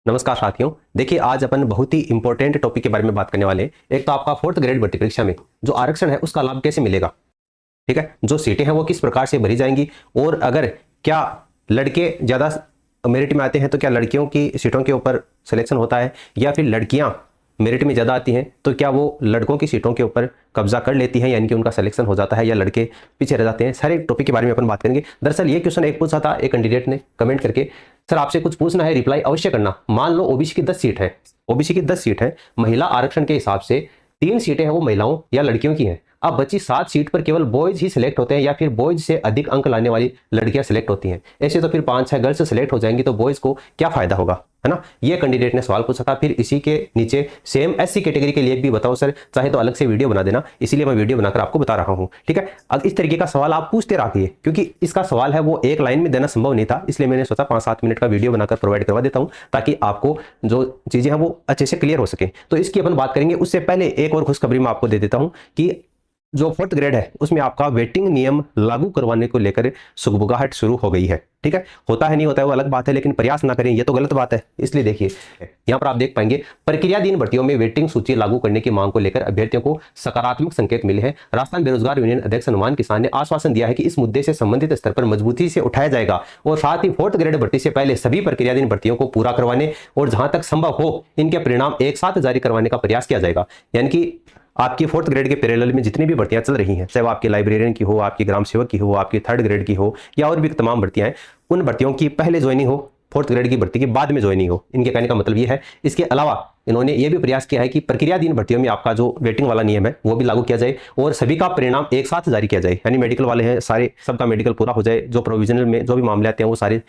नमस्कार साथियों। देखिए, आज अपन बहुत ही इंपॉर्टेंट टॉपिक के बारे में बात करने वाले हैं। एक तो आपका फोर्थ ग्रेड भर्ती परीक्षा में जो आरक्षण है उसका लाभ कैसे मिलेगा, ठीक है, जो सीटें हैं वो किस प्रकार से भरी जाएंगी, और अगर क्या लड़के ज्यादा मेरिट में आते हैं तो क्या लड़कियों की सीटों के ऊपर सिलेक्शन होता है, या फिर लड़कियां मेरिट में ज़्यादा आती हैं तो क्या वो लड़कों की सीटों के ऊपर कब्जा कर लेती हैं, यानी कि उनका सिलेक्शन हो जाता है, या लड़के पीछे रह जाते हैं। सारे टॉपिक के बारे में अपन बात करेंगे। दरअसल ये क्वेश्चन एक पूछा था एक कैंडिडेट ने कमेंट करके, सर आपसे कुछ पूछना है, रिप्लाई अवश्य करना। मान लो ओबीसी की 10 सीट है, ओबीसी की 10 सीट है, महिला आरक्षण के हिसाब से 3 सीटें हैं वो महिलाओं या लड़कियों की हैं। अब बची 7 सीट पर केवल बॉयज ही सिलेक्ट होते हैं, या फिर बॉयज से अधिक अंक लाने वाली लड़कियां सिलेक्ट होती हैं। ऐसे तो फिर 5-6 गर्ल्स सिलेक्ट हो जाएंगी, तो बॉयज को क्या फायदा होगा, है ना। ये कैंडिडेट ने सवाल पूछा था। फिर इसी के नीचे सेम एससी कैटेगरी के लिए भी बताओ सर, चाहे तो अलग से वीडियो बना देना, इसीलिए मैं वीडियो बनाकर आपको बता रहा हूं, ठीक है। अब इस तरीके का सवाल आप पूछते रहिए, क्योंकि इसका सवाल है वो एक लाइन में देना संभव नहीं था, इसलिए मैंने सोचा 5-7 मिनट का वीडियो बनाकर प्रोवाइड करवा देता हूं, ताकि आपको जो चीजें हैं वो अच्छे से क्लियर हो सके। तो इसकी अपन बात करेंगे। उससे पहले एक और खुशखबरी मैं आपको दे देता हूं कि जो फोर्थ ग्रेड है उसमें आपका वेटिंग नियम लागू करवाने को लेकर सुगबुगाहट शुरू हो गई है, ठीक है। होता है नहीं होता है वो अलग बात है, लेकिन प्रयास ना करें ये तो गलत बात है। इसलिए देखिए, यहां पर आप देख पाएंगे प्रक्रियाधीन भर्तियों में वेटिंग सूची लागू करने की मांग को लेकर अभ्यर्थियों को सकारात्मक संकेत मिले हैं। राजस्थान बेरोजगार यूनियन अध्यक्ष हनुमान किसान ने आश्वासन दिया है कि इस मुद्दे से संबंधित स्तर पर मजबूती से उठाया जाएगा, और साथ ही फोर्थ ग्रेड भर्ती से पहले सभी प्रक्रियाधीन भर्तियों को पूरा करवाने और जहां तक संभव हो इनके परिणाम एक साथ जारी करवाने का प्रयास किया जाएगा। यानी कि आपकी फोर्थ ग्रेड के पैरेलल में जितनी भी भर्तियां चल रही हैं, चाहे वो आपकी लाइब्रेरियन की हो, आपकी ग्राम सेवक की हो, आपकी थर्ड ग्रेड की हो, या और भी तमाम भर्तियां हैं, उन भर्तियों की पहले ज्वाइनिंग हो, फोर्थ ग्रेड की भर्ती की बाद में ज्वाइनिंग हो। इनके कहने का मतलब ये है। इसके अलावा इन्होंने ये भी प्रयास किया है कि प्रक्रियाधीन भर्तियों में आपका जो वेटिंग वाला नियम है वो भी लागू किया जाए, और सभी का परिणाम एक साथ जारी किया जाए। यानी मेडिकल वाले हैं सारे, सबका मेडिकल पूरा हो जाए, जो प्रोविजनल में जो भी मामले आते हैं वो सारे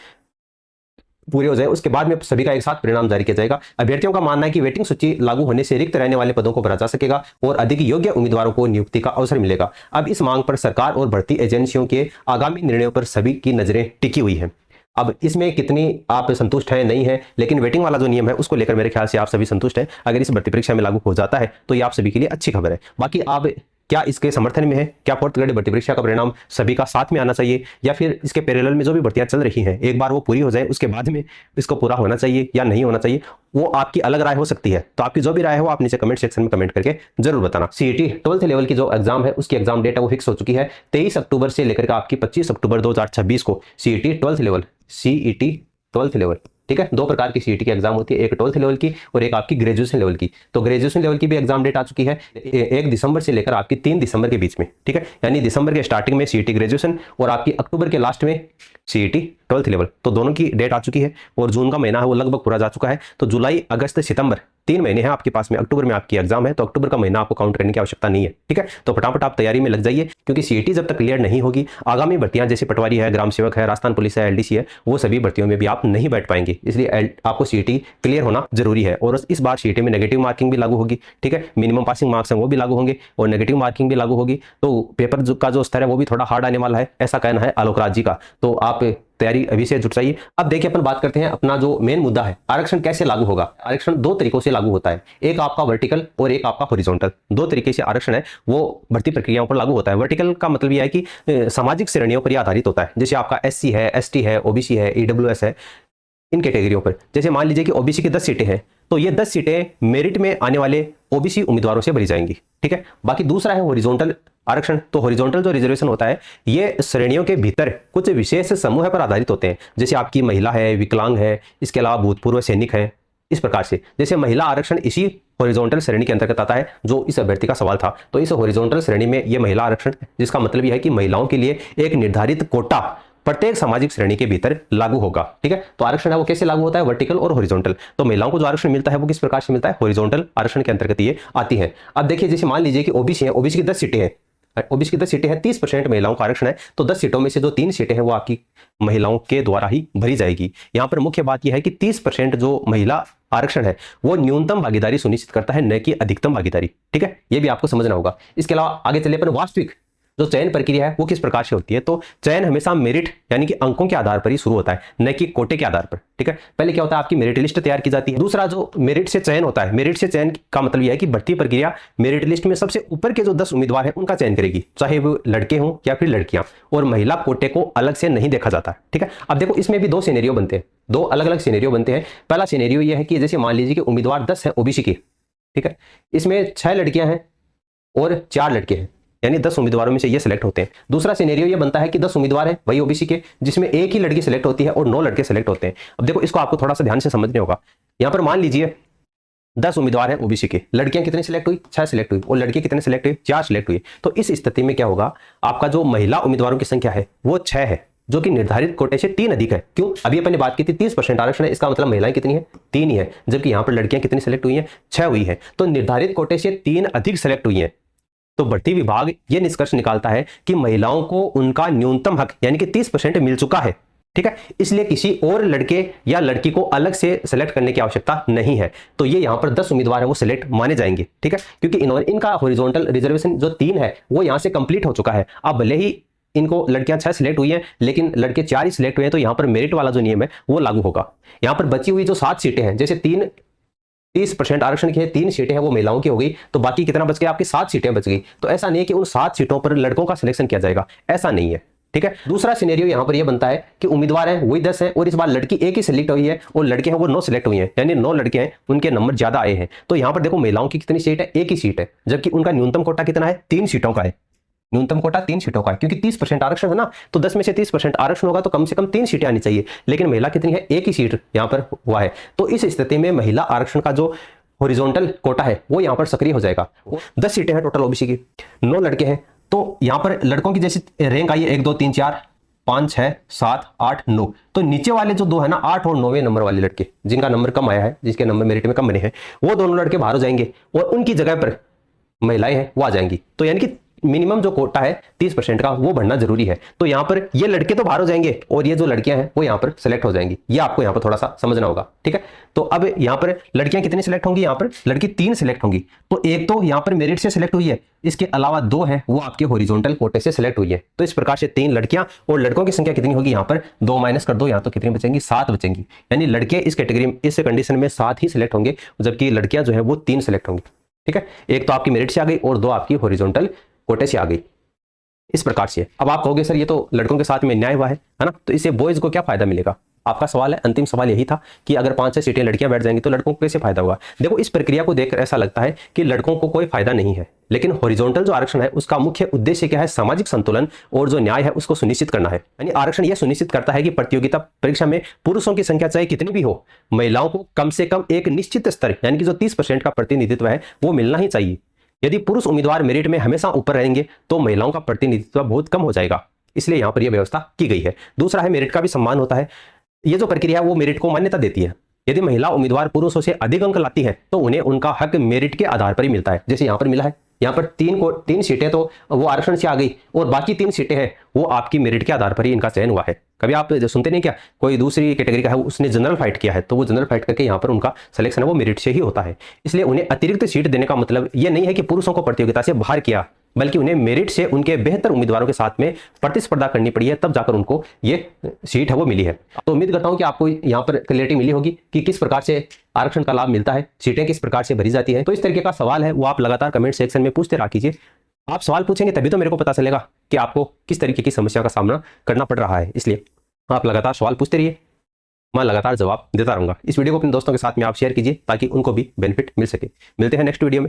पूरे हो जाए, उसके बाद में सभी का एक साथ परिणाम जारी किया जाएगा। अभ्यर्थियों का मानना है कि वेटिंग सूची लागू होने से रिक्त रहने वाले पदों को भरा जा सकेगा और अधिक योग्य उम्मीदवारों को नियुक्ति का अवसर मिलेगा। अब इस मांग पर सरकार और भर्ती एजेंसियों के आगामी निर्णयों पर सभी की नजरें टिकी हुई हैं। अब इसमें कितनी आप संतुष्ट हैं नहीं है, लेकिन वेटिंग वाला जो नियम है उसको लेकर मेरे ख्याल से आप सभी संतुष्ट हैं। अगर इस भर्ती परीक्षा में लागू हो जाता है तो ये आप सभी के लिए अच्छी खबर है। बाकी आप क्या इसके समर्थन में है? क्या फोर्थ ग्रेड भर्ती परीक्षा का परिणाम सभी का साथ में आना चाहिए, या फिर इसके पैरेलल में जो भी भर्तियां चल रही हैं एक बार वो पूरी हो जाए उसके बाद में इसको पूरा होना चाहिए या नहीं होना चाहिए? वो आपकी अलग राय हो सकती है। तो आपकी जो भी राय है वो आप नीचे कमेंट सेक्शन में कमेंट करके जरूर बताना। सीईटी 12th लेवल की जो एग्जाम है उसकी एग्जाम डेट है वो फिक्स हो चुकी है। 23 अक्टूबर से लेकर आपकी 25 अक्टूबर 2026 को CET 12th level, CET 12th level, ठीक है। 2 प्रकार की सीईटी की एग्जाम होती है, एक 12th लेवल की और एक आपकी ग्रेजुएशन लेवल की। तो ग्रेजुएशन लेवल की भी एग्जाम डेट आ चुकी है 1 दिसंबर से लेकर आपकी 3 दिसंबर के बीच में, ठीक है। यानी दिसंबर के स्टार्टिंग में सीईटी ग्रेजुएशन और आपकी अक्टूबर के लास्ट में सीईटी 12th लेवल। तो दोनों की डेट आ चुकी है, और जून का महीना है वो लगभग पूरा जा चुका है। तो जुलाई, अगस्त, सितंबर 3 महीने हैं आपके पास में। अक्टूबर में आपकी एग्जाम है, तो अक्टूबर का महीना आपको काउंट करने की आवश्यकता नहीं है, ठीक है। तो फटाफट आप तैयारी में लग जाइए, क्योंकि सीईटी जब तक क्लियर नहीं होगी आगामी भर्तियां जैसे पटवारी है, ग्राम सेवक है, राजस्थान पुलिस है, एलडीसी है, वो सभी भर्तियों में भी आप नहीं बैठ पाएंगे। इसलिए आपको सीईटी क्लियर होना जरूरी है। और इस बार सीईटी में नेगेटिव मार्किंग भी लागू होगी, ठीक है। मिनिमम पासिंग मार्क्स हैं वो भी लागू होंगे और नेगेटिव मार्किंग भी लागू होगी। तो पेपर का जो स्तर है वो भी थोड़ा हार्ड आने वाला है, ऐसा कहना है आलोक राज जी का। तो आप तैयारी अभी से जुट जाइए। अब देखिए, अपन बात करते हैं अपना जो मेन मुद्दा है, आरक्षण कैसे लागू होगा। आरक्षण 2 तरीकों से लागू होता है, एक आपका वर्टिकल और एक आपका हॉरिजॉन्टल। 2 तरीके से आरक्षण है वो भर्ती प्रक्रियाओं पर लागू होता है। वर्टिकल का मतलब यह है कि सामाजिक श्रेणियों पर आधारित होता है, जैसे आपका एससी है, एसटी है, ओबीसी है, ईडब्ल्यूएस है, इन कैटेगरियों पर। जैसे मान लीजिए कि ओबीसी की 10 सीटें हैं, तो ये 10 सीटें मेरिट में आने वाले ओबीसी उम्मीदवारों से भरी जाएंगी, ठीक है। बाकी दूसरा है हॉरिजॉन्टल आरक्षण। तो हॉरिजॉन्टल जो रिजर्वेशन होता है ये श्रेणियों के भीतर कुछ विशेष समूह पर आधारित होते हैं, जैसे आपकी महिला है, विकलांग है, इसके अलावा भूतपूर्व सैनिक है। इस प्रकार से जैसे महिला आरक्षण इसी हॉरिजॉन्टल श्रेणी के अंतर्गत आता है जो इस अभ्यर्थी का सवाल था। तो इस हॉरिजॉन्टल श्रेणी में ये महिला आरक्षण, जिसका मतलब यह है कि महिलाओं के लिए एक निर्धारित कोटा प्रत्येक सामाजिक श्रेणी के भीतर लागू होगा, ठीक है। तो आरक्षण है वो कैसे लागू होता है, वर्टिकल और हॉरिजॉन्टल। तो महिलाओं को जो आरक्षण मिलता है वो किस प्रकार से मिलता है, हॉरिजॉन्टल आरक्षण के अंतर्गत ये आती है। अब देखिए, जैसे मान लीजिए कि ओबीसी है, ओबीसी की 10 सीटें हैं, ओबीसी की 10 सीटें हैं, 30% महिलाओं का आरक्षण है। तो 10 सीटों में से जो 3 सीटें हैं वो आपकी महिलाओं के द्वारा ही भरी जाएगी। यहां पर मुख्य बात यह है कि 30% जो महिला आरक्षण है वो न्यूनतम भागीदारी सुनिश्चित करता है, न कि अधिकतम भागीदारी, ठीक है। ये भी आपको समझना होगा। इसके अलावा आगे चले अपन वास्तविक जो चयन प्रक्रिया है वो किस प्रकार से होती है, तो चयन हमेशा मेरिट यानी कि अंकों के आधार पर ही शुरू होता है, न कि कोटे के आधार पर। ठीक है, पहले क्या होता है, आपकी मेरिट लिस्ट तैयार की जाती है। दूसरा जो मेरिट से चयन होता है, मेरिट से चयन का मतलब यह है कि भर्ती प्रक्रिया मेरिट लिस्ट में सबसे ऊपर के जो 10 उम्मीदवार हैं उनका चयन करेगी, चाहे वो लड़के हों या फिर लड़कियां, और महिला कोटे को अलग से नहीं देखा जाता। ठीक है, अब देखो इसमें भी दो सिनेरियो बनते हैं, दो अलग अलग सिनेरियो बनते हैं। पहला सिनेरियो यह है कि जैसे मान लीजिए कि उम्मीदवार 10 है ओबीसी के, ठीक है, इसमें 6 लड़कियां हैं और 4 लड़के हैं, यानी 10 उम्मीदवारों में से ये सिलेक्ट होते हैं। दूसरा सिनेरियो ये बनता है कि 10 उम्मीदवार हैं वही ओबीसी के, जिसमें एक ही लड़की सिलेक्ट होती है और 9 लड़के सिलेक्ट होते हैं। अब देखो इसको आपको थोड़ा सा ध्यान से समझने होगा। यहां पर मान लीजिए 10 उम्मीदवार हैं ओबीसी के, लड़कियां कितनी सिलेक्ट हुई, 6 सिलेक्ट हुई, और लड़के कितने सिलेक्ट हुए, 4 सिलेक्ट हुए। तो इस स्थिति में क्या होगा, आपका जो महिला उम्मीदवारों की संख्या है वो 6 है, जो कि निर्धारित कोटे से 3 अधिक है। क्यों, अभी अपन ने बात की थी 30% आरक्षण है, इसका मतलब महिलाएं कितनी है, 3 ही है, जबकि यहां पर लड़कियां कितनी सिलेक्ट हुई हैं, 6 हुई है। तो निर्धारित कोटे से 3 अधिक सिलेक्ट हुई हैं। तो भर्ती विभाग ये निष्कर्ष निकालता है कि महिलाओं को उनका न्यूनतम हक यानी कि 30% मिल चुका है। ठीक है, इसलिए किसी और लड़के या लड़की को अलग से सेलेक्ट करने की आवश्यकता नहीं है। तो ये यहां पर 10 उम्मीदवार है वो सिलेक्ट माने जाएंगे। ठीक है, क्योंकि इनका हॉरिजॉन्टल रिजर्वेशन जो 3 है वो यहां से कंप्लीट हो चुका है। अब भले ही इनको लड़कियां 6 सिलेक्ट हुई हैं लेकिन लड़के 4 ही सिलेक्ट हुए हैं, तो यहां पर मेरिट वाला जो नियम है वो लागू होगा। यहां पर बची हुई जो 7 सीटें हैं, जैसे 30% आरक्षण की है, 3 सीटें हैं वो महिलाओं की हो गई, तो बाकी कितना बच गया, आपकी 7 सीटें बच गई। तो ऐसा नहीं है कि उन 7 सीटों पर लड़कों का सिलेक्शन किया जाएगा, ऐसा नहीं है। ठीक है, दूसरा सिनेरियो यहां पर यह बनता है कि उम्मीदवार हैं वही 10 हैं और इस बार लड़की एक ही सिलेक्ट हुई है और लड़के हैं वो 9 सिलेक्ट हुई हैं, यानी 9 लड़के हैं उनके नंबर ज्यादा आए हैं। तो यहां पर देखो महिलाओं की कितनी सीट है, एक ही सीट है, जबकि उनका न्यूनतम कोटा कितना है, 3 सीटों का है। न्यूनतम कोटा 3 सीटों का है, क्योंकि 30% आरक्षण है ना, तो 10 में से 30% आरक्षण होगा तो कम से कम 3 सीटें आनी चाहिए, लेकिन महिला कितनी है, एक ही सीट यहां पर हुआ है। तो इस स्थिति में महिला आरक्षण का जो हॉरिजॉन्टल कोटा है वो यहां पर सक्रिय हो जाएगा। 10 सीटें हैं टोटल ओबीसी की, 9 लड़के हैं, तो यहां पर लड़कों की जैसे रैंक आई है 1 2 3 4 5 6 7 8 9, तो नीचे वाले जो 2 है ना, 8 और 9वें नंबर वाले लड़के जिनका नंबर कम आया है, जिसके नंबर मेरिट में कम बने हैं, वो दोनों लड़के बाहर हो जाएंगे और उनकी जगह पर महिलाएं हैं वो आ जाएंगी। तो यानी कि मिनिमम जो कोटा है 30% का वो बढ़ना जरूरी है। तो यहां पर ये लड़के तो बाहर हो जाएंगे और ये जो लड़कियां हैं वो यहां पर सेलेक्ट हो जाएंगी, ये आपको यहां पर थोड़ा सा समझना होगा। ठीक है, तो अब यहां पर लड़कियां कितनी सिलेक्ट होंगी, यहां पर लड़की 3 सिलेक्ट होंगी, तो एक तो यहां पर मेरिट से सिलेक्ट हुई है, इसके अलावा 2 है वो आपके हॉरिजॉन्टल कोटे से सिलेक्ट हुई है। तो इस प्रकार से 3 लड़कियां और लड़कों की संख्या कितनी होगी, यहां पर 2 माइनस कर दो, यहां तो कितनी बचेंगी, 7 बचेंगी। यानी लड़के इस कैटेगरी में, इस कंडीशन में 7 ही सिलेक्ट होंगे, जबकि लड़कियां जो है वो 3 सिलेक्ट होंगी। ठीक है, एक तो आपकी मेरिट से आ गई और 2 आपकी हॉरिजॉन्टल कोटे से आ गई। इस प्रकार से अब आप कहोगे सर ये तो लड़कों के साथ में न्याय हुआ है ना, तो इससे बॉयज को क्या फायदा मिलेगा। आपका सवाल है, अंतिम सवाल यही था कि अगर 5-6 सीटें लड़कियां बैठ जाएंगी तो लड़कों को कैसे फायदा होगा। देखो इस प्रक्रिया को देखकर ऐसा लगता है कि लड़कों को कोई फायदा नहीं है, लेकिन हॉरिजॉन्टल जो आरक्षण है उसका मुख्य उद्देश्य क्या है, सामाजिक संतुलन और जो न्याय है उसको सुनिश्चित करना है। यानी आरक्षण यह सुनिश्चित करता है कि प्रतियोगिता परीक्षा में पुरुषों की संख्या चाहे कितनी भी हो, महिलाओं को कम से कम एक निश्चित स्तर यानी कि जो 30% का प्रतिनिधित्व है वो मिलना ही चाहिए। यदि पुरुष उम्मीदवार मेरिट में हमेशा ऊपर रहेंगे तो महिलाओं का प्रतिनिधित्व बहुत कम हो जाएगा, इसलिए यहां पर यह व्यवस्था की गई है। दूसरा है मेरिट का भी सम्मान होता है। यह जो प्रक्रिया है वो मेरिट को मान्यता देती है। यदि महिला उम्मीदवार पुरुषों से अधिक अंक लाती है तो उन्हें उनका हक मेरिट के आधार पर ही मिलता है, जैसे यहां पर मिला है। यहाँ पर 3 सीटें तो वो आरक्षण से आ गई और बाकी 3 सीटें हैं वो आपकी मेरिट के आधार पर ही इनका चयन हुआ है। कभी आप सुनते नहीं क्या, कोई दूसरी कैटेगरी का है उसने जनरल फाइट किया है तो वो जनरल फाइट करके यहाँ पर उनका सिलेक्शन है वो मेरिट से ही होता है। इसलिए उन्हें अतिरिक्त सीट देने का मतलब ये नहीं है कि पुरुषों को प्रतियोगिता से बाहर किया, बल्कि उन्हें मेरिट से उनके बेहतर उम्मीदवारों के साथ में प्रतिस्पर्धा करनी पड़ी है, तब जाकर उनको ये सीट है वो मिली है। तो उम्मीद करता हूं कि आपको यहाँ पर क्लियरिटी मिली होगी कि किस प्रकार से आरक्षण का लाभ मिलता है, सीटें किस प्रकार से भरी जाती है। तो इस तरीके का सवाल है वो आप लगातार कमेंट सेक्शन में पूछते रहा कीजिए। आप सवाल पूछेंगे तभी तो मेरे को पता चलेगा कि आपको किस तरीके की समस्या का सामना करना पड़ रहा है। इसलिए आप लगातार सवाल पूछते रहिए, मैं लगातार जवाब देता रहूंगा। इस वीडियो को अपने दोस्तों के साथ में आप शेयर कीजिए ताकि उनको भी बेनिफिट मिल सके। मिलते हैं नेक्स्ट वीडियो में।